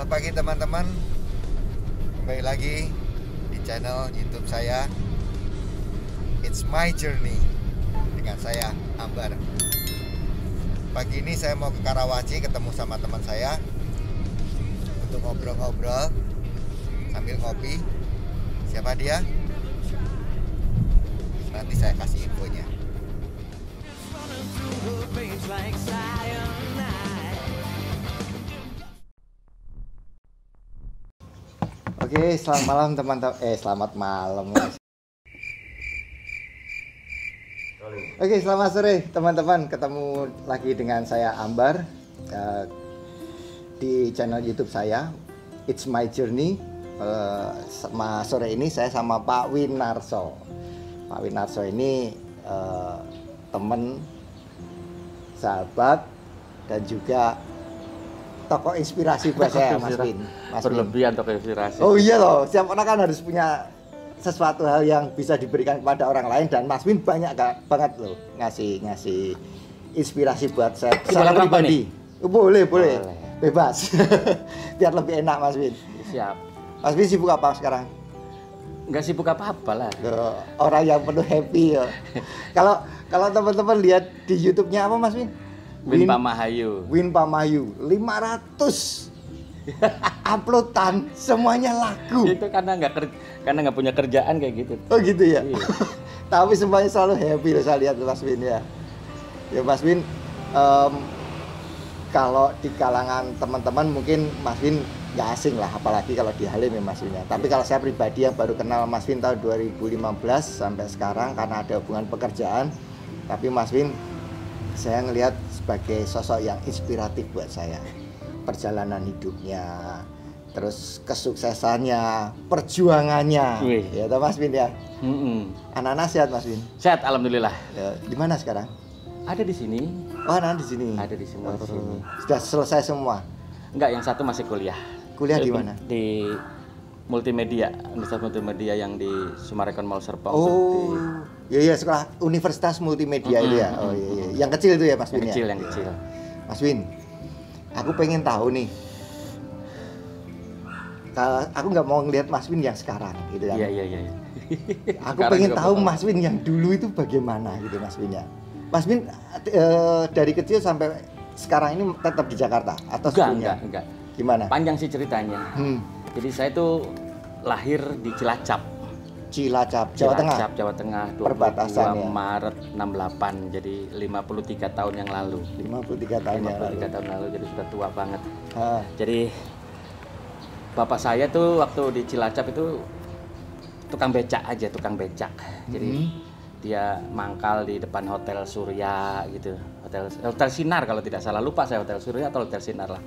Selamat pagi teman-teman. Kembali lagi di channel YouTube saya It's My Journey dengan saya Ambar. Pagi ini saya mau ke Karawaci ketemu sama teman saya untuk ngobrol-ngobrol sambil ngopi. Siapa dia? Nanti saya kasih infonya. Oke, selamat malam teman-teman. Selamat malam. Oke, selamat sore teman-teman. Ketemu lagi dengan saya Ambar di channel YouTube saya It's My Journey. Sore ini saya sama Pak Winarso. Pak Winarso ini teman, sahabat, dan juga tokoh inspirasi buat saya, Mas Win. Berlebihan tokoh inspirasi. Oh iya loh, setiap orang kan harus punya sesuatu hal yang bisa diberikan kepada orang lain, dan Mas Win banyak banget loh ngasih inspirasi buat saya secara pribadi. Boleh, bebas. Biar lebih enak, Mas Win. Siap. Mas Win sibuk apa sekarang? Nggak sibuk apa-apa lah. Orang yang penuh happy ya. Kalau teman-teman lihat di YouTube-nya apa, Mas Win? Win Pamahayu. Win Pamahayu 500 uploadan semuanya lagu. Itu karena nggak punya kerjaan kayak gitu. Oh gitu ya. Iya. Tapi semuanya selalu happy loh, saya lihat Mas Win ya. Ya Mas Win, kalau di kalangan teman-teman mungkin Mas Win nggak asing lah, apalagi kalau di Halim ya Mas Win ya. Tapi kalau saya pribadi yang baru kenal Mas Win tahun 2015 sampai sekarang karena ada hubungan pekerjaan. Tapi Mas Win saya ngelihat sebagai sosok yang inspiratif buat saya. Perjalanan hidupnya, terus kesuksesannya, perjuangannya. Wih. Ya toh Mas Win ya. Anak-anak sehat Mas Win? Sehat, alhamdulillah. Ya, di mana sekarang? Ada di sini. Oh, anak di sini. Ada di sini. Di sini. Sudah selesai semua? Enggak, yang satu masih kuliah. Kuliah di mana? Di multimedia, Universitas Multimedia yang di Sumarekon Mall Serpong. Oh, iya sekolah Universitas Multimedia itu ya. Oh iya. Yang kecil itu ya Mas Win ya? Yang kecil. Mas Win, aku pengen tahu nih. Aku nggak mau ngelihat Mas Win yang sekarang gitu kan. Iya. Aku pengen tahu Mas Win yang dulu itu bagaimana gitu Mas Win ya. Mas Win dari kecil sampai sekarang ini tetap di Jakarta atau sebelumnya? Enggak. Gimana? Panjang sih ceritanya. Jadi saya tuh lahir di Cilacap, Jawa Tengah, 22 perbatasan ya. Maret 68, jadi 53 tahun yang lalu. 53 tahun tahun lalu, jadi sudah tua banget. Jadi bapak saya tuh waktu di Cilacap itu tukang becak. Jadi dia mangkal di depan Hotel Surya gitu. Hotel Sinar kalau tidak salah, lupa saya Hotel Surya atau Hotel Sinar lah.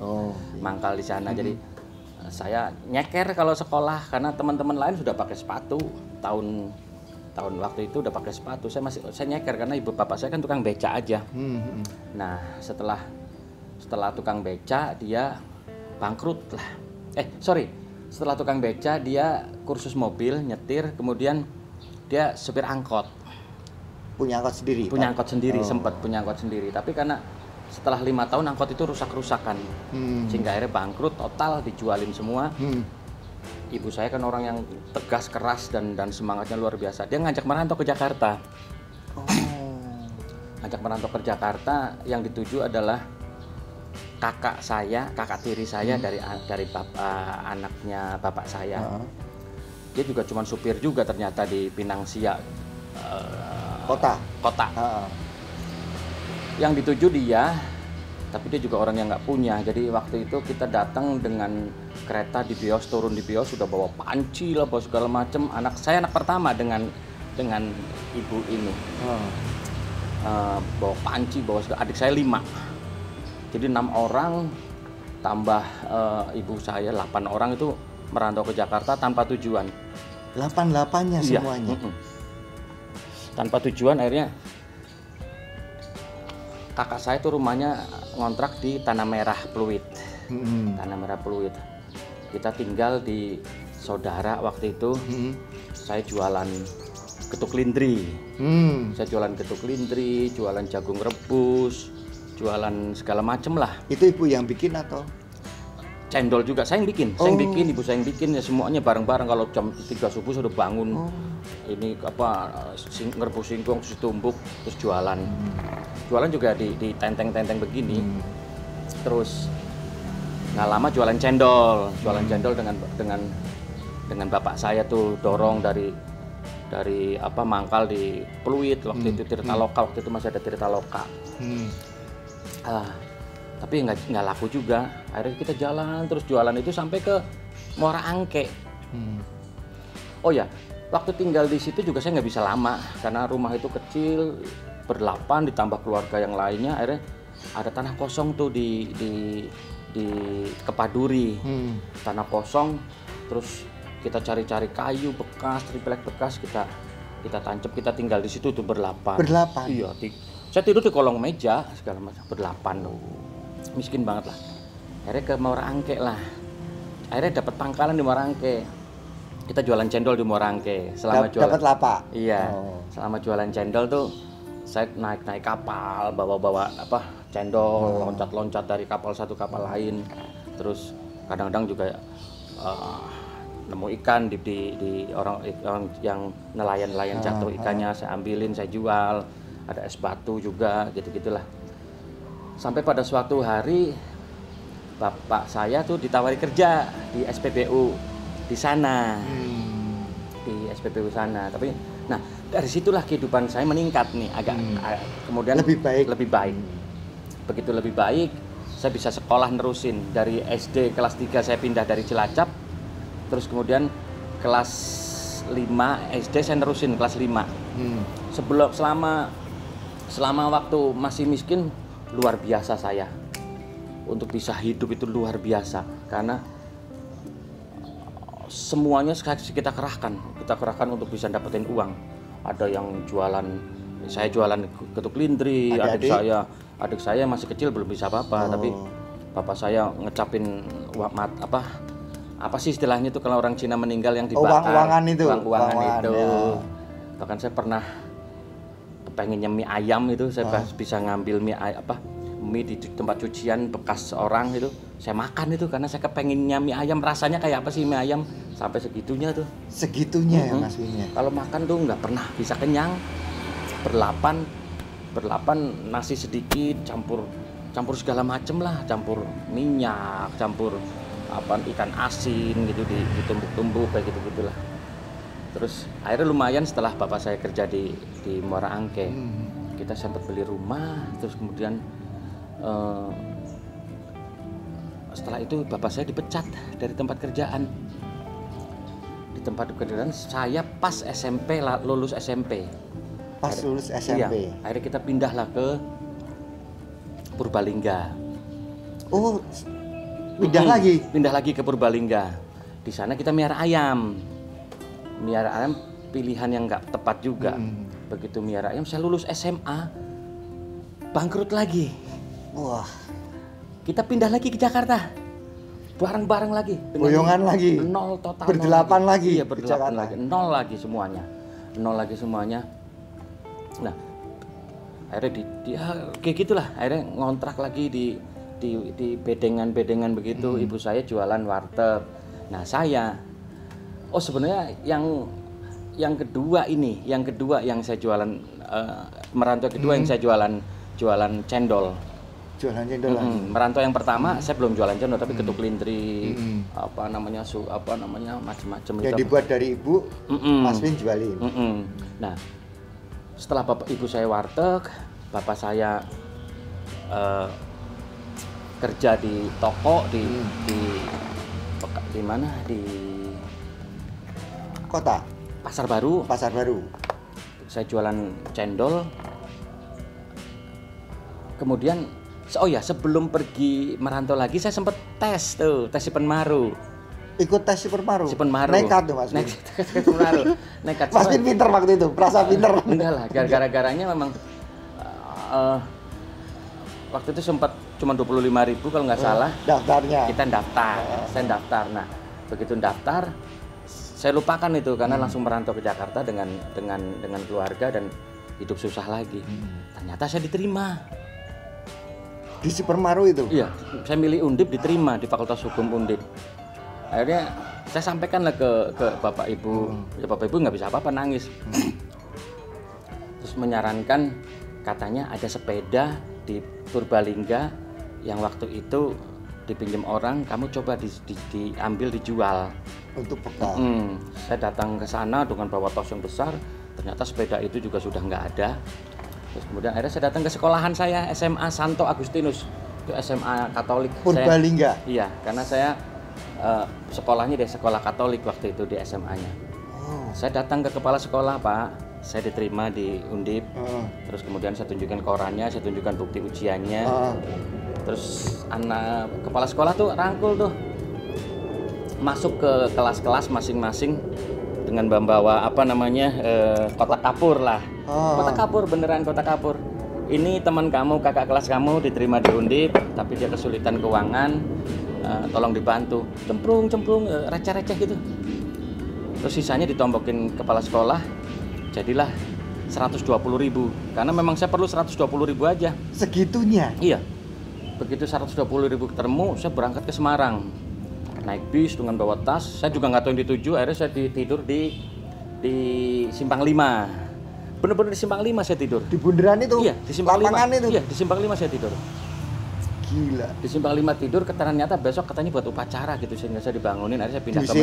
Mangkal di sana. Jadi saya nyeker kalau sekolah karena teman-teman lain sudah pakai sepatu. Tahun waktu itu udah pakai sepatu. Saya nyeker karena ibu bapak saya kan tukang becak aja. Nah, setelah tukang becak dia bangkrut lah. Setelah tukang becak dia kursus mobil, nyetir, kemudian dia supir angkot. Punya angkot sendiri? Punya angkot sendiri, sempat punya angkot sendiri. Tapi karena setelah 5 tahun angkot itu rusak-rusakan, sehingga akhirnya bangkrut total, dijualin semua. Ibu saya kan orang yang tegas, keras, dan semangatnya luar biasa. Dia ngajak merantau ke Jakarta. Ngajak merantau ke Jakarta, yang dituju adalah kakak tiri saya dari bapak, anaknya bapak saya. Dia juga cuma supir juga ternyata di Pinang Siak, kota. Yang dituju dia, tapi dia juga orang yang nggak punya. Jadi waktu itu kita datang dengan kereta di Bios, turun di Bios sudah bawa panci lah, bawa segala macam. Saya anak pertama dengan ibu ini. Bawa panci, bawa segala. Adik saya 5. Jadi 6 orang tambah ibu saya 8 orang itu merantau ke Jakarta tanpa tujuan. 8-8-nya semuanya. Tanpa tujuan, akhirnya kakak saya tuh rumahnya ngontrak di Tanah Merah Pluit. Tanah Merah Pluit. Kita tinggal di saudara waktu itu. Saya jualan getuk lindri. Saya jualan getuk lindri, jualan jagung rebus, jualan segala macem lah. Itu ibu yang bikin atau? cendol juga saya yang bikin. Saya yang bikin, ibu saya yang bikin, ya semuanya bareng-bareng. Kalau jam 3 subuh sudah bangun. Ini apa, ngerebus singkong, terus tumbuk, terus jualan. Jualan juga di tenteng-tenteng begini. Terus nggak lama jualan cendol dengan bapak saya tuh dorong dari apa mangkal di Pluit waktu itu Tirtaloka, waktu itu masih ada Tirtaloka. Tapi nggak laku juga. Akhirnya kita jalan terus jualan itu sampai ke Muara Angke. Oh ya, waktu tinggal di situ juga saya nggak bisa lama karena rumah itu kecil, ber-8 ditambah keluarga yang lainnya. Akhirnya ada tanah kosong tuh di Kepaduri. Tanah kosong, terus kita cari-cari kayu bekas, triplek bekas, kita tancap, kita tinggal di situ tuh ber-8. Iya, saya tidur di kolong meja segala macam, ber-8 tuh. Miskin banget lah. Akhirnya ke Muara Angke lah. Akhirnya dapat pangkalan di Muara Angke. Kita jualan cendol di Muara Angke. Dapat lapak. Iya. Selama jualan cendol tuh saya naik kapal, bawa apa cendol, loncat-loncat dari kapal satu kapal lain. Terus kadang-kadang juga nemu ikan di orang yang nelayan jatuh ikannya, saya ambilin, saya jual. Ada es batu juga, gitu-gitulah. Sampai pada suatu hari bapak saya tuh ditawari kerja di SPBU di sana. Di SPBU sana. Tapi nah, dari situlah kehidupan saya meningkat nih, agak kemudian lebih baik. Begitu lebih baik, saya bisa sekolah nerusin dari SD kelas 3 saya pindah dari Cilacap. Terus kemudian kelas 5 SD saya nerusin kelas 5. Selama waktu masih miskin, luar biasa saya. Untuk bisa hidup itu luar biasa. Karena semuanya kita kerahkan untuk bisa dapetin uang. Ada yang jualan, saya jualan getuk lindri, adik saya masih kecil belum bisa apa-apa, tapi bapak saya ngecapin apa sih istilahnya itu kalau orang Cina meninggal yang dibakar, uang-uangan itu. Ya. Bahkan saya pernah pengennya mie ayam itu, saya bisa ngambil mie di tempat cucian bekas orang itu, saya makan itu karena saya kepenginnya mie ayam, rasanya kayak apa sih mie ayam, sampai segitunya tuh. Segitunya ya Mas Winya. Kalau makan tuh nggak pernah bisa kenyang. Ber-8 nasi sedikit, campur segala macem lah, campur minyak, campur ikan asin gitu, ditumbuk-tumbuk kayak gitu-gitulah. Terus akhirnya lumayan setelah bapak saya kerja di Muara Angke. Kita sempat beli rumah, terus kemudian setelah itu bapak saya dipecat dari tempat kerjaan. Di tempat kerjaan saya pas SMP, lulus SMP. Lulus SMP. Iya, akhirnya kita pindahlah ke Purbalingga. Oh, pindah lagi ke Purbalingga. Di sana kita miara ayam pilihan yang nggak tepat juga. Begitu miara ayam, saya lulus SMA, bangkrut lagi. Wah, kita pindah lagi ke Jakarta, bareng-bareng lagi, boyongan lagi, nol total, berdelapan lagi. Iya, berdelapan lagi, nol lagi semuanya. Nah, akhirnya kayak gitulah, akhirnya ngontrak lagi di bedengan begitu. Ibu saya jualan warteg. Nah, saya sebenarnya yang kedua yang saya jualan, merantau kedua yang saya jualan cendol. Lagi. Merantau yang pertama saya belum jualan cendol, tapi getuk lindri, macam-macam yang dibuat dari ibu, Mas Win jualin. Nah, setelah ibu saya warteg, bapak saya kerja di toko di mana, di kota Pasar Baru. Saya jualan cendol. Kemudian sebelum pergi merantau lagi saya sempat tes Sipenmaru. Ikut tes Sipenmaru. Nekat tuh Mas. Nekat. Mas Win pinter waktu itu, merasa pinter. Enggak lah, gara-garanya memang waktu itu sempat cuma 25.000 kalau nggak salah. Daftarnya. Saya daftar. Nah, begitu daftar, saya lupakan itu karena langsung merantau ke Jakarta dengan keluarga dan hidup susah lagi. Ternyata saya diterima. Di Supermaru itu? Iya, saya milih Undip, diterima di Fakultas Hukum Undip. Akhirnya saya sampaikanlah ke Bapak Ibu, ya Bapak Ibu nggak bisa apa-apa, nangis. Terus menyarankan, katanya ada sepeda di Purbalingga yang waktu itu dipinjam orang, kamu coba diambil, dijual. Untuk bekal. Saya datang ke sana dengan bawa tos yang besar, ternyata sepeda itu juga sudah nggak ada. Terus kemudian akhirnya saya datang ke sekolahan saya, SMA Santo Agustinus, itu SMA Katolik. Purbalingga? Iya, karena saya sekolahnya di sekolah Katolik waktu itu di SMA-nya. Saya datang ke kepala sekolah, Pak, saya diterima di Undip. Terus kemudian saya tunjukkan korannya, saya tunjukkan bukti ujiannya. Terus anak kepala sekolah tuh rangkul tuh, masuk ke kelas-kelas masing-masing dengan membawa apa namanya, kotak kapur lah. Kotak kapur, beneran kotak kapur. Ini teman kamu, kakak kelas kamu diterima di Undip, tapi dia kesulitan keuangan, tolong dibantu. Cemplung, receh-receh gitu. Terus sisanya ditombokin kepala sekolah, jadilah 120.000. Karena memang saya perlu 120.000 aja. Segitunya? Iya. Begitu 120.000 ketemu, saya berangkat ke Semarang. Naik bis dengan bawa tas, saya juga nggak tahu yang dituju, akhirnya saya tidur di Simpang 5. Bener-bener di Simpang 5 saya tidur. Di bundaran itu? Iya, di Simpang 5. Itu? Iya, di Simpang 5 saya tidur. Gila. Di Simpang 5 tidur, ternyata besok katanya buat upacara gitu, sehingga saya dibangunin, akhirnya saya pindah ke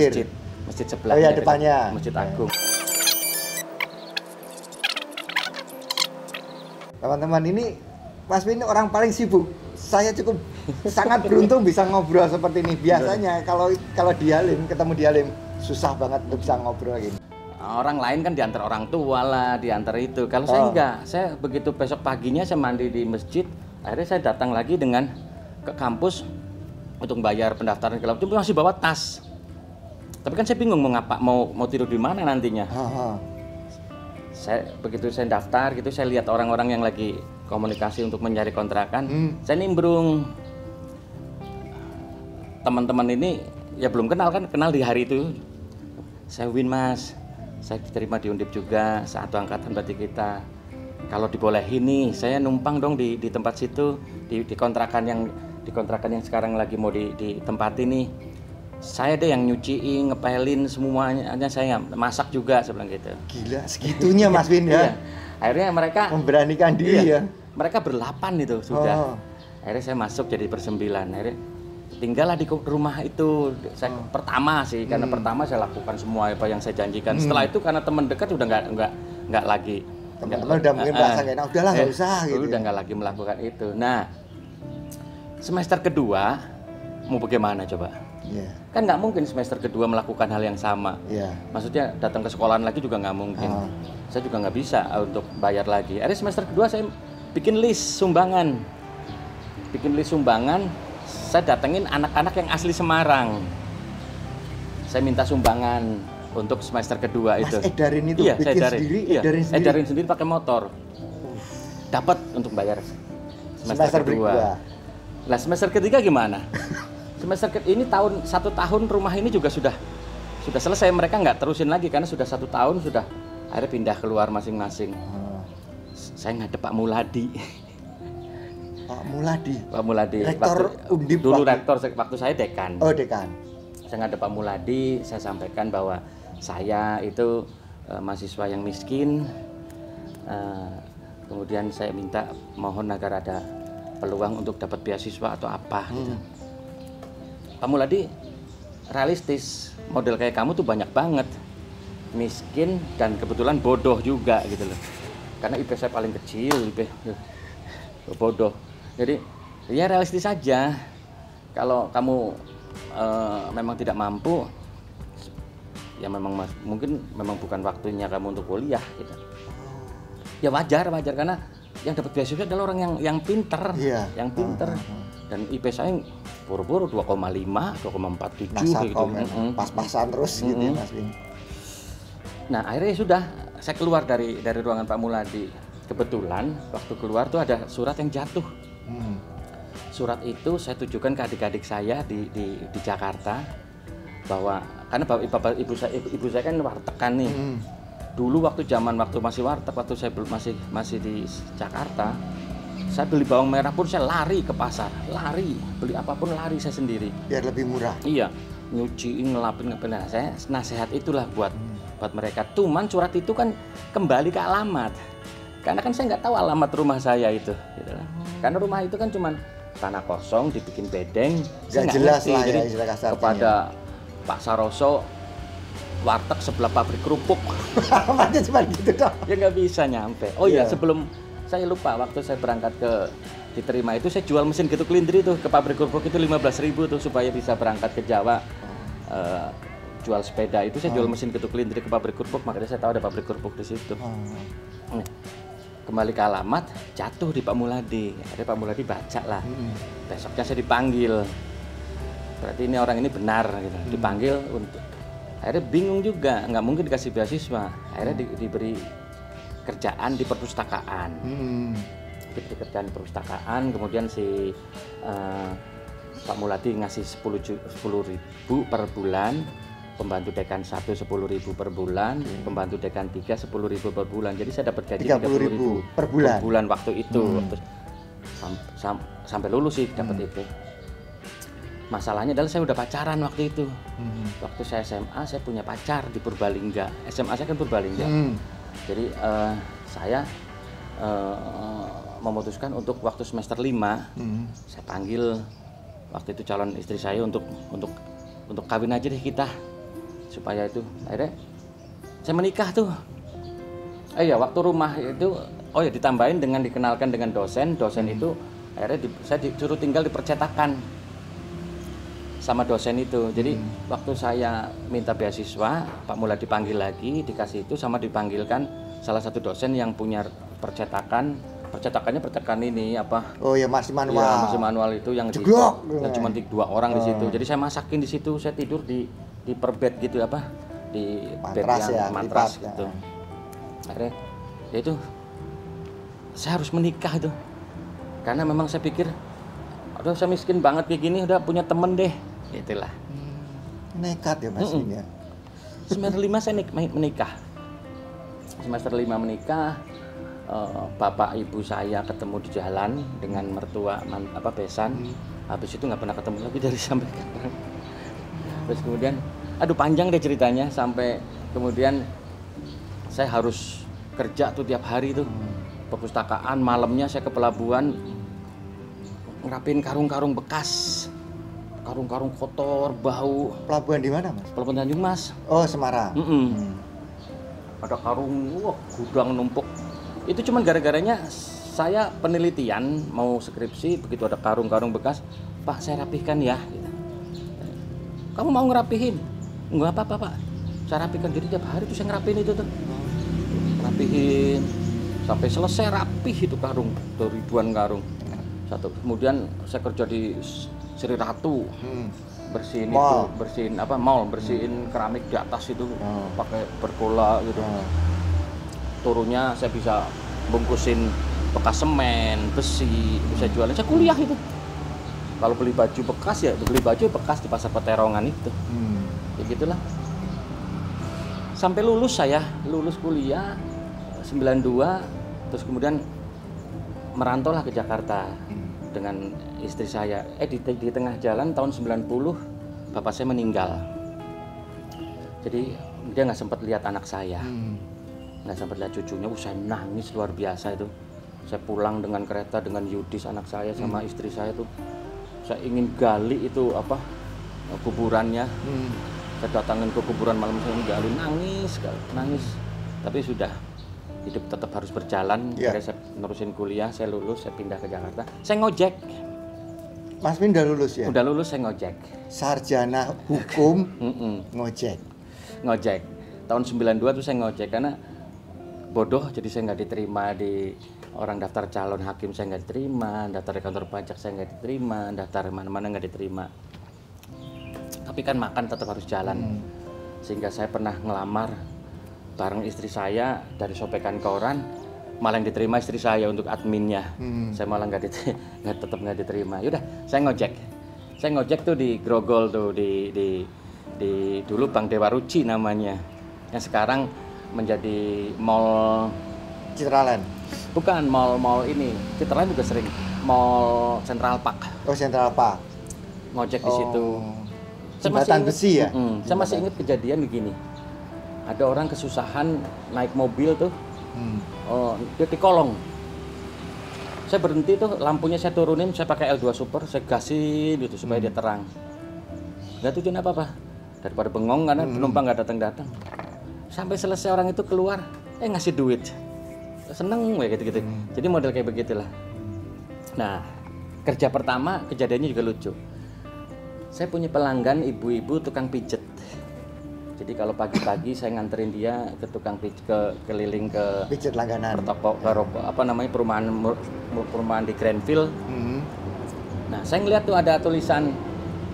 masjid sebelah. Oh iya, depannya. Masjid Agung. Teman-teman, ini Mas Win orang paling sibuk. Saya cukup sangat beruntung bisa ngobrol seperti ini. Biasanya kalau di Halim, ketemu di Halim, susah banget untuk bisa ngobrol gini. Orang lain kan diantar orang tua lah, diantar itu. Kalau saya enggak, saya begitu besok paginya saya mandi di masjid, akhirnya saya datang lagi ke kampus untuk bayar pendaftaran ke laboratorium, masih bawa tas. Tapi kan saya bingung mau tidur di mana nantinya. Begitu saya daftar gitu, saya lihat orang-orang yang lagi komunikasi untuk mencari kontrakan, saya nimbrung. Teman-teman ini ya belum kenal di hari itu. Saya Win, Mas, saya diterima di Undip juga, satu angkatan berarti kita. Kalau dibolehin nih, saya numpang dong di tempat situ, di kontrakan yang sekarang lagi mau ditempati nih. Saya deh yang nyuciin, ngepelin semuanya, saya masak juga, saya bilang gitu. Gila, segitunya Mas Win ya. Iya. Akhirnya mereka memberanikan diri ya. Mereka berlapan itu sudah. Akhirnya saya masuk jadi bersembilan. Akhirnya tinggallah di rumah itu. Saya pertama sih, karena pertama saya lakukan semua apa yang saya janjikan. Setelah itu karena teman dekat udah nggak lagi. Teman-teman udah mungkin merasa nggak enak, udahlah nggak usah gitu. Udah nggak lagi melakukan itu. Nah, semester kedua mau bagaimana coba? Kan nggak mungkin semester kedua melakukan hal yang sama. Maksudnya datang ke sekolahan lagi juga nggak mungkin. Saya juga nggak bisa untuk bayar lagi. Akhirnya semester kedua saya bikin list sumbangan. Saya datengin anak-anak yang asli Semarang. Saya minta sumbangan untuk semester kedua itu. Mas edarin itu, iya, bikin sendiri, edarin sendiri pakai motor. Dapat untuk bayar semester kedua. Nah, semester ketiga gimana? Ini satu tahun rumah ini juga sudah selesai, mereka nggak terusin lagi karena sudah 1 tahun sudah akhirnya pindah keluar masing-masing. Saya ngadep Pak Muladi. Pak Muladi. Rektor Undip. Dulu rektor, waktu saya dekan. Oh, dekan. Saya ngadep Pak Muladi, saya sampaikan bahwa saya itu mahasiswa yang miskin. Kemudian saya minta mohon agar ada peluang untuk dapat beasiswa atau apa gitu. Pak Muladi realistis, model kayak kamu tuh banyak banget, miskin dan kebetulan bodoh juga gitu loh, karena IP saya paling kecil, IP bodoh. Jadi ya realistis saja, kalau kamu memang tidak mampu, ya memang mungkin memang bukan waktunya kamu untuk kuliah gitu. Ya wajar karena yang dapat beasiswa adalah orang yang pinter, yang pinter. Dan IP saya buru-buru 2,5, 2,47 gitu. Pas-pasan terus gitu ya, Mas Win. Nah, akhirnya sudah saya keluar dari ruangan Pak Muladi. Kebetulan waktu keluar tuh ada surat yang jatuh. Surat itu saya tujukan ke adik-adik saya di Jakarta, bahwa karena ibu saya kan warteg kan nih. Dulu waktu masih warteg, waktu saya masih di Jakarta, Saya beli bawang merah pun saya lari ke pasar, lari, beli apapun lari saya sendiri. Biar lebih murah. Iya, nyuciin, ngelapin. Nah, saya nasihat itulah buat mereka. Cuman surat itu kan kembali ke alamat, karena kan saya nggak tahu alamat rumah saya itu. Gitu. Karena rumah itu kan cuman tanah kosong, dibikin bedeng, nggak jelas ngerti. lah ya Jadi, istilah kasarnya. kepada Pak Saroso, warteg sebelah pabrik kerupuk. Alamatnya cuma gitu dong. Ya nggak bisa nyampe. Oh iya, Iya. sebelum saya lupa, waktu saya berangkat diterima itu, saya jual mesin getuk lindri tuh ke pabrik kerupuk itu 15.000 tuh supaya bisa berangkat ke Jawa. Jual sepeda itu saya jual mesin getuk lindri ke pabrik kerupuk, makanya saya tahu ada pabrik kerupuk di situ. Nah, kembali ke alamat, jatuh di Pak Muladi. Akhirnya Pak Muladi baca lah. Besoknya saya dipanggil. Berarti ini orang ini benar gitu. Dipanggil untuk, akhirnya bingung juga, nggak mungkin dikasih beasiswa. Akhirnya diberi kerjaan di perpustakaan. Diberi kerjaan di perpustakaan, kemudian si Pak Muladi ngasih 10.000 per bulan, pembantu dekan 1 10.000 per bulan, pembantu dekan 3 10.000 per bulan. Jadi saya dapat gaji 30.000 per bulan. Per bulan waktu itu. Terus, sampai lulus sih dapat itu. Masalahnya adalah saya udah pacaran waktu itu. Waktu saya SMA saya punya pacar di Purbalingga. SMA saya kan Purbalingga. Jadi saya memutuskan untuk waktu semester 5 saya panggil waktu itu calon istri saya untuk kawin aja deh kita, supaya itu. Akhirnya saya menikah tuh. Iya, waktu rumah itu, oh ya, ditambahin dengan dikenalkan dengan dosen itu. Akhirnya saya disuruh tinggal di percetakan sama dosen itu. Jadi waktu saya minta beasiswa, Pak Mula dipanggil lagi, dikasih itu, sama dipanggilkan salah satu dosen yang punya percetakannya ini apa? Oh ya, masih manual. Ya, masih manual itu yang cuma 2 orang di situ. Jadi saya masakin di situ, saya tidur di per bed gitu apa? Di bed yang matras gitu. Akhirnya ya itu saya harus menikah itu. Karena memang saya pikir, aduh saya miskin banget kayak gini, udah punya temen deh. Itulah. Nekat ya Mas ini ya. Semester 5 saya menikah. Semester 5 menikah. Bapak ibu saya ketemu di jalan dengan mertua besan. Habis itu nggak pernah ketemu lagi dari sampai sekarang. Terus kemudian, aduh panjang deh ceritanya, sampai kemudian saya harus kerja tuh tiap hari tuh. Perpustakaan, malamnya saya ke pelabuhan ngerapin karung-karung bekas, karung-karung kotor, bau. Pelabuhan di mana Mas? Pelabuhan Tanjung Mas. Oh, Semarang. Ada karung, gudang numpuk. Itu cuman gara-garanya saya penelitian mau skripsi, begitu ada karung-karung bekas, Pak saya rapihkan ya. Kamu mau ngerapihin? Enggak apa-apa Pak, saya rapihkan. Jadi tiap hari tuh saya ngerapihin itu tuh, rapihin sampai selesai rapih itu karung, tuh ribuan karung. Kemudian saya kerja di Sri Ratu, bersihin mall. Bersihin keramik di atas itu, pakai berbola gitu. Turunnya saya bisa bungkusin bekas semen, besi, bisa jualin. Saya kuliah itu. Kalau beli baju bekas ya beli baju bekas di pasar Peterongan itu. Ya gitulah. Sampai lulus kuliah 92, terus kemudian merantaulah ke Jakarta dengan istri saya. Di tengah jalan tahun 90 bapak saya meninggal. Jadi dia nggak sempat lihat anak saya. Nggak sempat lihat cucunya. Saya nangis luar biasa itu. Saya pulang dengan kereta dengan Yudis anak saya sama istri saya tuh. Saya ingin gali itu kuburannya. Saya datangin ke kuburan malam, saya gali, nangis. Tapi sudah, hidup tetap harus berjalan. Akhirnya saya nerusin kuliah, saya lulus, saya pindah ke Jakarta. Saya ngojek. Mas Min udah lulus ya? Udah lulus, saya ngojek. Sarjana hukum, ngojek. Tahun 92 tuh saya ngojek karena bodoh, jadi saya nggak diterima di orang daftar calon hakim, saya nggak diterima, daftar di kantor pajak saya nggak diterima, daftar mana-mana nggak diterima. Tapi kan makan tetap harus jalan. Sehingga saya pernah ngelamar bareng istri saya dari sopekan koran, malah yang diterima istri saya untuk adminnya. Saya malah tetap nggak diterima. Yaudah, saya ngojek tuh di Grogol tuh, di dulu Bank Dewa Ruci namanya, yang sekarang menjadi mall Citraland. Bukan, mall ini. Citraland juga sering. Mall Central Park. Oh, Central Park. Ngojek di situ. Jembatan besi ya? Saya masih ingat kejadian begini. Ada orang kesusahan naik mobil tuh. Dia di kolong. Saya berhenti tuh, lampunya saya turunin, saya pakai L2 Super, saya gasin gitu supaya dia terang. Gak tujuan apa-apa. Daripada bengong karena penumpang nggak datang-datang. Sampai selesai orang itu keluar, ngasih duit. Seneng kayak gitu-gitu. Jadi model kayak begitulah. Nah, kerja pertama kejadiannya juga lucu. Saya punya pelanggan ibu-ibu tukang pijet. Jadi kalau pagi-pagi saya nganterin dia ke tukang pijet, keliling ke pijet langganan. Toko perumahan di Grandville. Nah, saya ngeliat tuh ada tulisan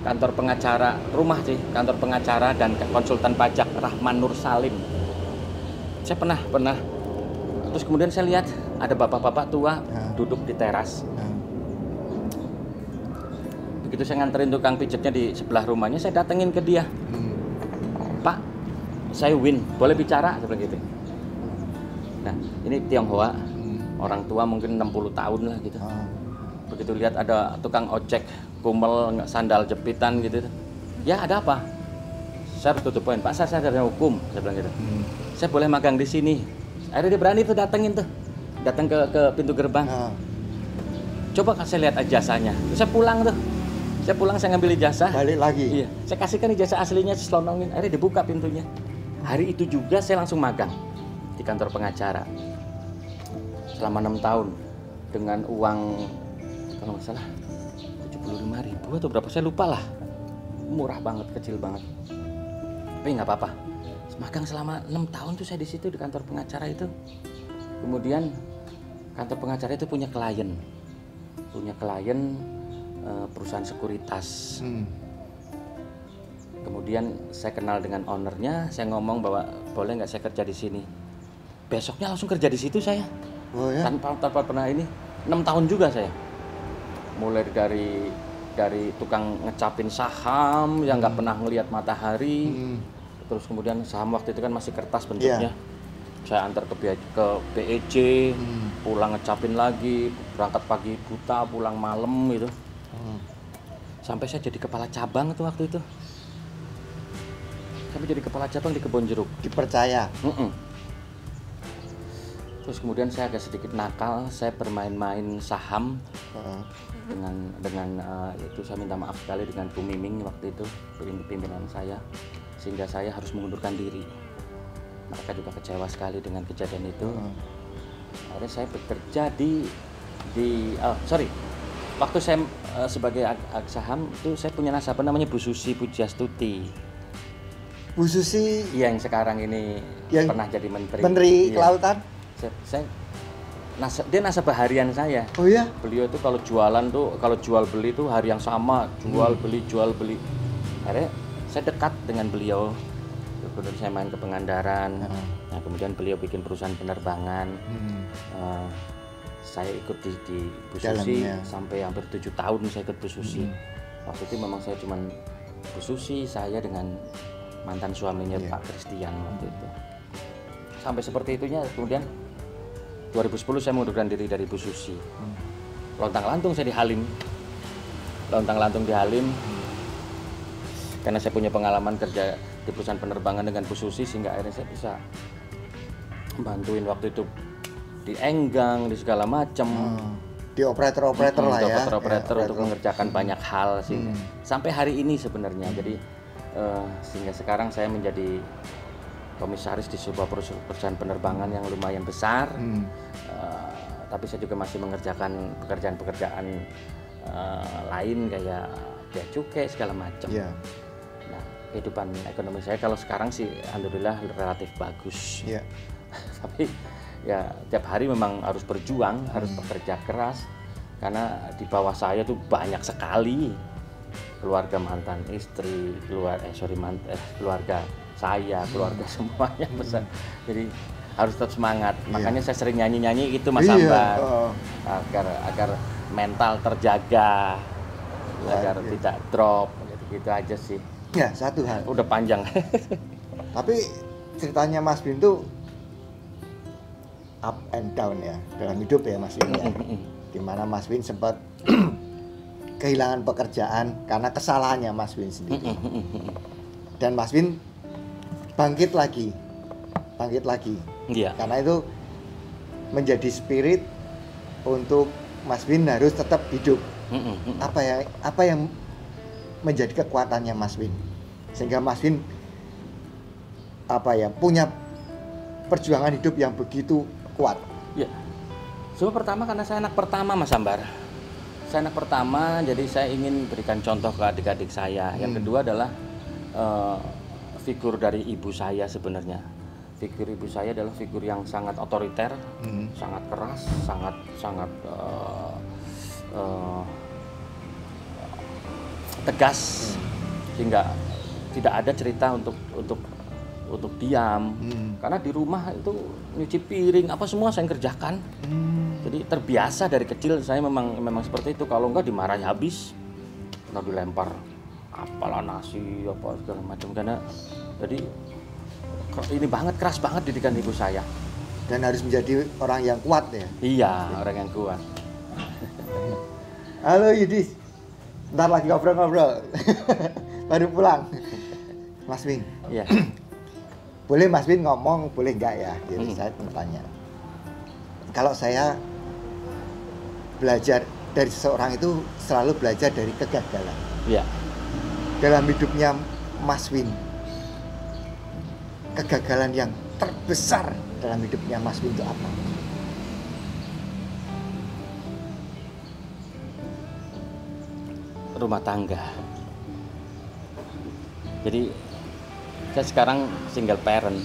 kantor pengacara, rumah sih, kantor pengacara dan konsultan pajak Rahman Nur Salim. Saya pernah. Terus kemudian saya lihat ada bapak-bapak tua duduk di teras. Begitu saya nganterin tukang pijetnya di sebelah rumahnya, saya datengin ke dia. Pak, saya Win, boleh bicara? Saya bilang gitu. Nah, ini Tionghoa, orang tua mungkin 60 tahun lah gitu. Begitu lihat ada tukang ojek, kumel, sandal jepitan gitu. Ya, ada apa? Saya harus tutup poin. Pak, saya sarjana hukum, saya bilang gitu. Saya boleh magang di sini. Akhirnya dia berani tuh datang ke pintu gerbang. Coba saya lihat ijazahnya. Terus saya pulang, saya ngambil ijazah. Balik lagi. Iya, saya kasihkan ijazah aslinya, selonongin. Akhirnya dibuka pintunya. Hari itu juga saya langsung magang di kantor pengacara selama 6 tahun dengan uang kalau nggak salah 75.000 atau berapa, saya lupa lah. Murah banget, kecil banget. Tapi nggak apa-apa. Magang selama 6 tahun tuh saya di situ di kantor pengacara itu. Kemudian kantor pengacara itu punya klien perusahaan sekuritas. Kemudian saya kenal dengan ownernya, saya ngomong bahwa boleh nggak saya kerja di sini. Besoknya langsung kerja di situ saya. Oh, ya? Tanpa pernah ini. 6 tahun juga saya. Mulai dari tukang ngecapin saham yang nggak pernah ngelihat matahari. Terus kemudian saham waktu itu kan masih kertas bentuknya. Saya antar ke BEJ, pulang ngecapin lagi, berangkat pagi buta, pulang malam gitu. Sampai saya jadi kepala cabang tuh waktu itu. Sampai jadi kepala cabang di Kebonjeruk. Dipercaya. Terus kemudian saya agak sedikit nakal, saya bermain-main saham dengan itu saya minta maaf sekali dengan Bu Miming waktu itu, pimpinan saya, sehingga saya harus mengundurkan diri. Mereka juga kecewa sekali dengan kejadian itu. Akhirnya saya bekerja waktu saya sebagai saham itu saya punya nasabah namanya Bu Susi Pujastuti. Bu Susi yang sekarang ini yang pernah jadi Menteri Kelautan. Dia nasabah harian saya. Oh ya? Beliau itu kalau jualan tuh, kalau jual beli tuh hari yang sama, jual beli. Akhirnya saya dekat dengan beliau. Kemudian saya main ke Pangandaran. Nah, kemudian beliau bikin perusahaan penerbangan. Saya ikut di Bu Susi sampai hampir 7 tahun saya ikut Bu Susi. Waktu itu memang saya cuman Bu Susi, saya dengan mantan suaminya Pak Christian waktu itu. Sampai seperti itunya. Kemudian 2010 saya mengundurkan diri dari Bu Susi. Lontang-lantung saya di Halim. Karena saya punya pengalaman kerja di perusahaan penerbangan dengan Bu Susi, sehingga akhirnya saya bisa bantuin waktu itu di Enggang, di segala macam. Di operator-operator lah ya. Operator untuk mengerjakan banyak hal sih. Sampai hari ini sebenarnya. Jadi sehingga sekarang saya menjadi komisaris di sebuah perusahaan penerbangan yang lumayan besar. Tapi saya juga masih mengerjakan pekerjaan-pekerjaan lain kayak bea cukai segala macam. Nah, kehidupan ekonomi saya kalau sekarang sih alhamdulillah relatif bagus. Tapi ya tiap hari memang harus berjuang, harus bekerja keras karena di bawah saya tuh banyak sekali keluarga mantan istri, keluarga saya, keluarga semuanya besar. Jadi harus tetap semangat. Makanya saya sering nyanyi-nyanyi itu Mas Ambar. Agar mental terjaga, agar tidak drop, gitu aja sih. Ya, satu hal. Udah panjang. Tapi ceritanya Mas Bin tuh up and down ya dalam hidup ya Mas Win ya. Dimana Mas Win sempat kehilangan pekerjaan karena kesalahannya Mas Win sendiri. Dan Mas Win bangkit lagi. Iya. Karena itu menjadi spirit untuk Mas Win harus tetap hidup. Apa yang menjadi kekuatannya Mas Win sehingga Mas Win punya perjuangan hidup yang begitu kuat. Ya. Sebab pertama karena saya anak pertama Mas Ambar. Saya anak pertama, jadi saya ingin berikan contoh ke adik-adik saya. Yang kedua adalah figur dari ibu saya sebenarnya. Figur ibu saya adalah figur yang sangat otoriter, sangat keras, sangat tegas, sehingga tidak ada cerita untuk diam. Karena di rumah itu nyuci piring apa semua saya kerjakan. Jadi terbiasa dari kecil saya memang seperti itu. Kalau enggak dimarahi habis, atau dilempar apalah nasi apa segala macam. Karena jadi ini keras banget didikan ibu saya. Dan harus menjadi orang yang kuat ya. Iya, orang yang kuat. Halo Yudis, ntar lagi ngobrol-ngobrol. Baru pulang. Mas Win. Iya. Boleh Mas Win ngomong, boleh enggak ya? Jadi saya bertanya. Kalau saya belajar dari seseorang itu selalu belajar dari kegagalan. Iya. Dalam hidupnya Mas Win, kegagalan yang terbesar dalam hidupnya Mas Win itu apa? Rumah tangga. Jadi saya sekarang single parent.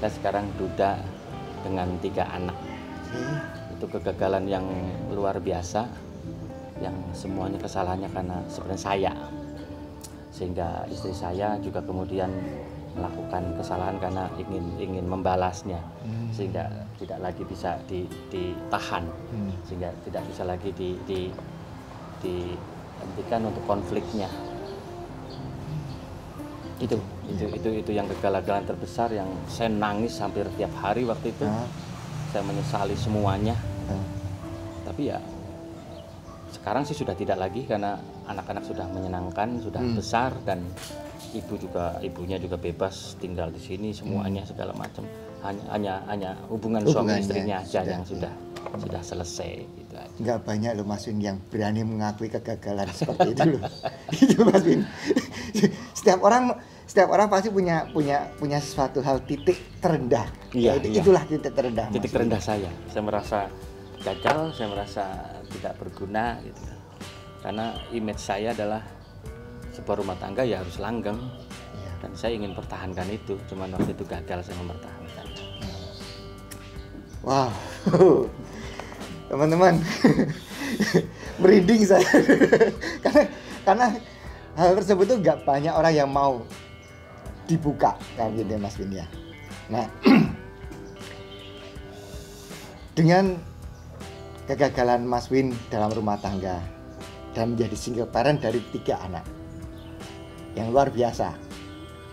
Saya sekarang duda dengan 3 anak. Itu kegagalan yang luar biasa, yang semuanya kesalahannya karena sebenarnya saya. Sehingga istri saya juga kemudian melakukan kesalahan karena ingin membalasnya, sehingga tidak lagi bisa ditahan, sehingga tidak bisa lagi dihentikan untuk konfliknya. Itu yang kegagalan terbesar yang saya nangis hampir tiap hari waktu itu. Saya menyesali semuanya. Tapi ya sekarang sih sudah tidak lagi karena anak-anak sudah menyenangkan, sudah besar, dan ibunya juga bebas tinggal di sini, semuanya segala macam. Hanya hubungan suami istrinya aja yang sudah selesai gitu aja. Nggak banyak loh Mas Win yang berani mengakui kegagalan seperti itu loh. Itu Mas Win. Setiap orang pasti punya sesuatu hal titik terendah. Iya. Itulah titik terendah. Titik terendah saya merasa gagal, saya merasa tidak berguna gitu. Karena image saya adalah sebuah rumah tangga ya harus langgeng. Dan saya ingin pertahankan itu, cuman waktu itu gagal saya mempertahankan. Wow. Teman-teman. Merinding saya. karena hal tersebut tuh nggak banyak orang yang mau dibuka kan gitu Mas Win ya. Nah, dengan kegagalan Mas Win dalam rumah tangga dan menjadi single parent dari 3 anak yang luar biasa,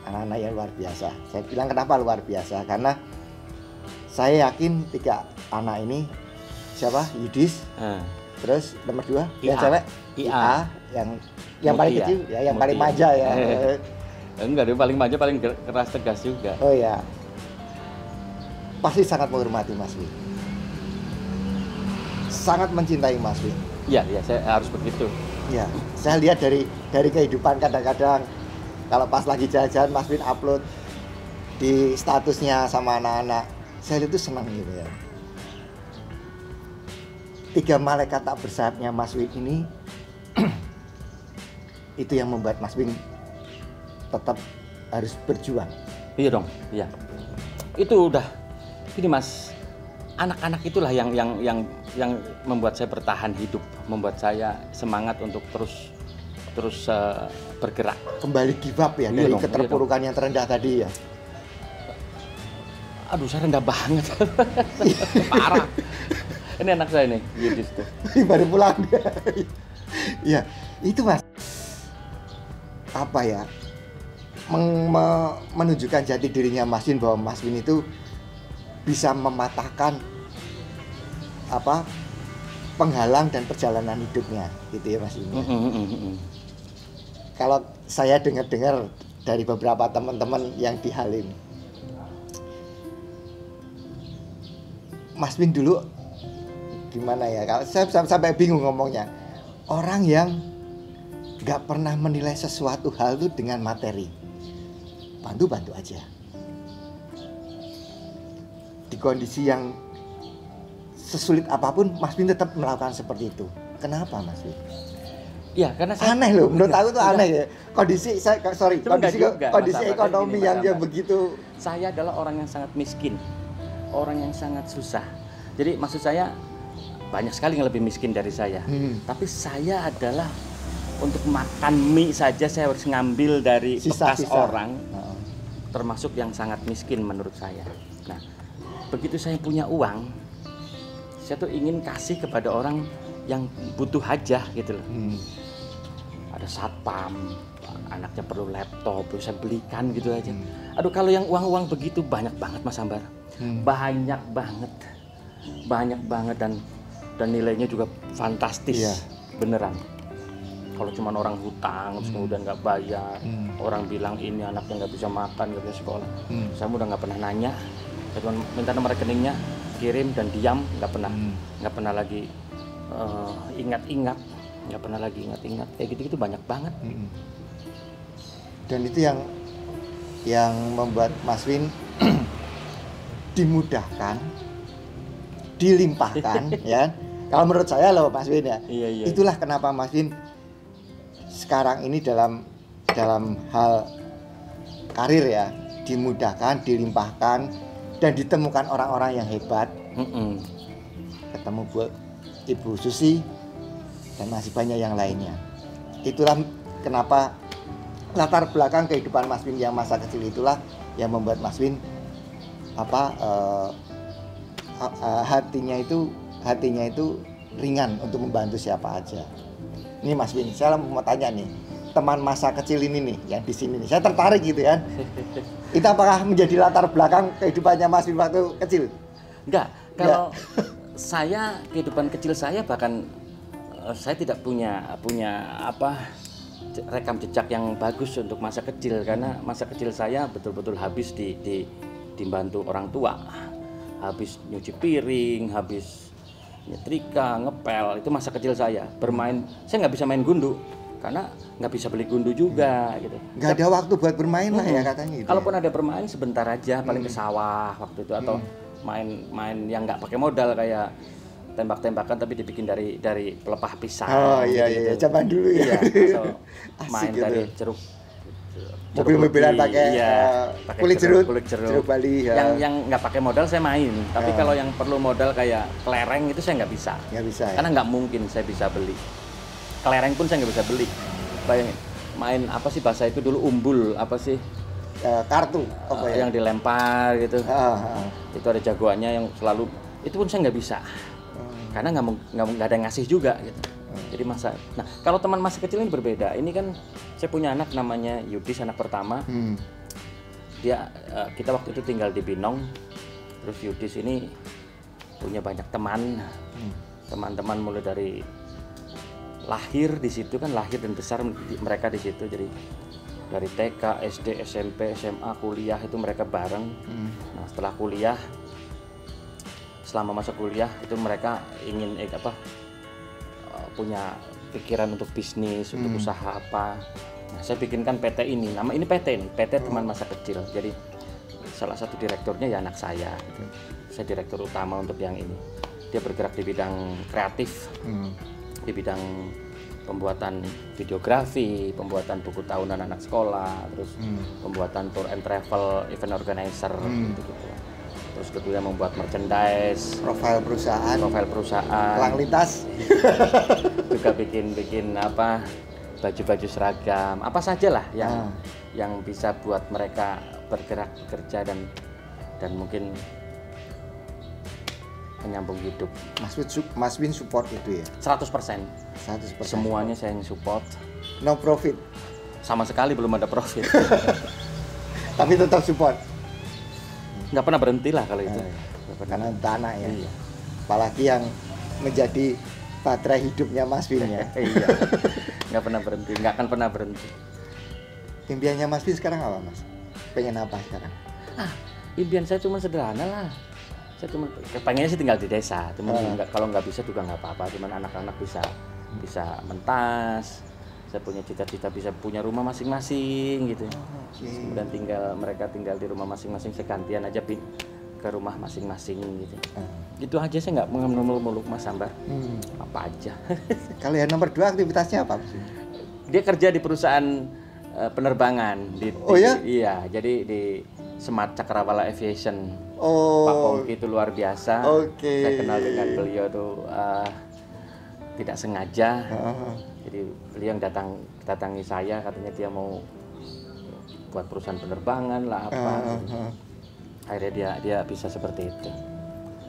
anak-anak yang luar biasa. Saya bilang kenapa luar biasa? Karena saya yakin 3 anak ini siapa? Yudis, terus nomor 2 yang cewek IA, yang paling kecil ya, yang paling manja ya. Enggak, dia paling manja, paling keras tegas juga. Oh ya, pasti sangat menghormati Mas Win, sangat mencintai Mas Win. Iya, saya harus begitu. Ya, saya lihat dari kehidupan kadang-kadang kalau pas lagi jalan-jalan Mas Win upload di statusnya sama anak-anak, saya lihat itu senang gitu ya. 3 malaikat tak bersayapnya Mas Win ini itu yang membuat Mas Win tetap harus berjuang. Iya dong, iya. Itu udah ini Mas, anak-anak itulah yang membuat saya bertahan hidup, membuat saya semangat untuk terus bergerak. Kembali give up ya, dari keterpurukan yang terendah tadi ya. Aduh, saya rendah banget. Parah. Ini anak saya nih, Yudis tuh. Baru pulang dia. Ya, itu Mas. Apa ya? menunjukkan jati dirinya Mas Win bahwa Mas Win itu bisa mematahkan apa penghalang dan perjalanan hidupnya gitu ya Mas Win. Kalau saya dengar-dengar dari beberapa teman-teman yang di Halim, Mas Win dulu gimana ya, kalau saya sampai bingung ngomongnya, orang yang nggak pernah menilai sesuatu hal itu dengan materi, bantu aja di kondisi yang sesulit apapun. Mas Win tetap melakukan seperti itu. Kenapa Mas Win? Ya, karena saya aneh loh, menurut aku tuh aneh ya. Kondisi kondisi ekonomi yang begitu. Saya adalah orang yang sangat miskin, orang yang sangat susah. Jadi maksud saya banyak sekali yang lebih miskin dari saya. Tapi saya adalah untuk makan mie saja saya harus ngambil dari bekas orang, termasuk yang sangat miskin menurut saya. Nah, begitu saya punya uang, saya tuh ingin kasih kepada orang yang butuh aja gitu loh. Ada satpam, anaknya perlu laptop, saya belikan gitu aja. Aduh, kalau yang uang-uang begitu banyak banget Mas Ambar, banyak banget dan nilainya juga fantastis, beneran. Kalau cuma orang hutang, terus kemudian nggak bayar, orang bilang ini anaknya nggak bisa makan, nggak bisa sekolah, saya udah nggak pernah nanya, saya cuma minta nomor rekeningnya, kirim dan diam, nggak pernah lagi ingat-ingat, kayak gitu banyak banget. Dan itu yang membuat Mas Win dimudahkan, dilimpahkan, ya. Kalau menurut saya loh Mas Win ya, itulah kenapa Mas Win sekarang ini dalam hal karir ya, dimudahkan, dilimpahkan, dan ditemukan orang-orang yang hebat. Ketemu buat Ibu Susi dan masih banyak yang lainnya. Itulah kenapa latar belakang kehidupan Mas Win yang masa kecil itulah yang membuat Mas Win hatinya itu ringan untuk membantu siapa aja. Ini Mas Win, saya mau tanya nih, teman masa kecil ini nih yang di sini nih, saya tertarik gitu kan. Itu apakah menjadi latar belakang kehidupannya Mas Win waktu kecil? Enggak, kalau saya kehidupan kecil saya bahkan saya tidak punya rekam jejak yang bagus untuk masa kecil, karena masa kecil saya betul-betul habis dibantu orang tua, habis nyuci piring, habis nyetrika, ngepel, itu masa kecil saya. Bermain, saya nggak bisa main gundu karena nggak bisa beli gundu juga gitu. Nggak ada waktu buat bermain lah ya katanya gitu. Kalaupun ada bermain sebentar aja, paling ke sawah waktu itu, atau main yang nggak pakai modal kayak tembak-tembakan tapi dibikin dari pelepah pisang. Oh iya, zaman dulu ya. Atau main gitu. Dari jeruk mobil-mobilan pakai kulit jeruk Bali ya. Yang nggak pakai modal saya main, tapi kalau yang perlu modal kayak kelereng itu saya nggak bisa ya? Karena nggak mungkin saya bisa beli kelereng, pun saya nggak bisa beli. Bayangin main apa sih bahasa itu dulu, umbul apa sih, kartu yang dilempar gitu. Itu ada jagoannya yang selalu, itu pun saya nggak bisa karena nggak ada yang ngasih juga gitu. Jadi nah kalau teman masa kecil ini berbeda. Ini kan saya punya anak namanya Yudis, anak pertama. Kita waktu itu tinggal di Binong. Terus Yudis ini punya banyak teman-teman mulai dari lahir di situ kan, lahir dan besar mereka di situ. Jadi dari TK, SD, SMP, SMA, kuliah itu mereka bareng. Nah setelah kuliah, selama masa kuliah itu mereka ingin punya pikiran untuk bisnis, untuk usaha apa. Nah, saya bikinkan PT ini. Nama ini PT teman masa kecil. Jadi salah satu direkturnya ya anak saya. Gitu. Saya direktur utama untuk yang ini. Dia bergerak di bidang kreatif, di bidang pembuatan videografi, pembuatan buku tahunan anak sekolah, terus pembuatan tour and travel, event organizer, gitu. Terus kedua membuat merchandise, profil perusahaan, Elang Lintas, juga bikin baju-baju seragam, apa saja lah yang bisa buat mereka bergerak, bekerja dan mungkin menyambung hidup. Mas Win support itu ya? 100%. Semuanya saya yang support. No profit? Sama sekali belum ada profit. Tapi tetap support? Nggak pernah berhenti lah kalau itu. Karena tanah ya. Iya. apalagi yang menjadi baterai hidupnya Mas Win ya. Iya, nggak pernah berhenti, nggak akan pernah berhenti. Impiannya Mas Win sekarang apa Mas? Pengen apa sekarang? Impian saya cuma sederhana lah. Saya cuma pengennya sih tinggal di desa. Cuman kalau nggak bisa juga nggak apa-apa. Cuman anak-anak bisa mentas. Saya punya cita-cita bisa punya rumah masing-masing gitu. Kemudian mereka tinggal di rumah masing-masing. Saya gantian aja ke rumah masing-masing gitu. Itu aja, saya nggak muluk-muluk Mas Ambar. Apa aja. Kalau yang nomor 2 aktivitasnya apa? Dia kerja di perusahaan penerbangan. Ya? Iya, jadi di Smart Cakrawala Aviation. Pak Pongki itu luar biasa. Saya kenal dengan beliau tuh tidak sengaja. Jadi beliau yang datangi saya, katanya dia mau buat perusahaan penerbangan lah apa. Akhirnya dia bisa seperti itu,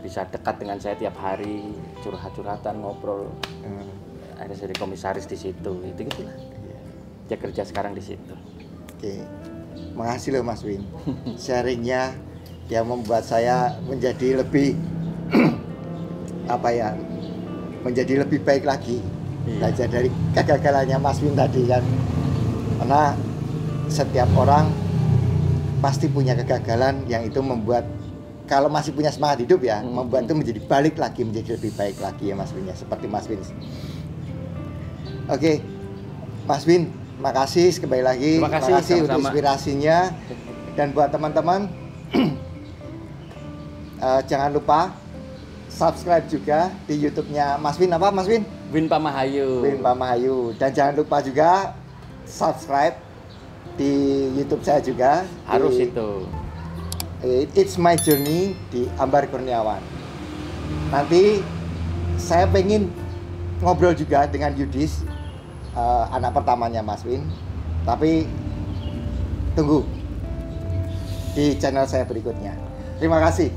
bisa dekat dengan saya tiap hari, curhat-curhatan, ngobrol. Akhirnya jadi komisaris di situ, gitulah. Dia kerja sekarang di situ. Oke, makasih loh Mas Win. Sharingnya yang membuat saya menjadi lebih menjadi lebih baik lagi. Belajar dari kegagalannya Mas Win tadi kan, karena setiap orang pasti punya kegagalan yang itu membuat, kalau masih punya semangat hidup ya, membuat itu menjadi balik lagi, menjadi lebih baik lagi ya Mas Win ya, seperti Mas Win. Oke, Mas Win, makasih kembali lagi. Terima kasih untuk inspirasinya. Dan buat teman-teman jangan lupa subscribe juga di YouTube-nya Mas Win. Apa Mas Win? Win Pamahayu. Win Pamahayu. Dan jangan lupa juga subscribe di YouTube saya juga. Harus itu. It's My Journey di Ambar Kurniawan. Nanti saya pengen ngobrol juga dengan Yudis, anak pertamanya Mas Win. Tapi tunggu di channel saya berikutnya. Terima kasih.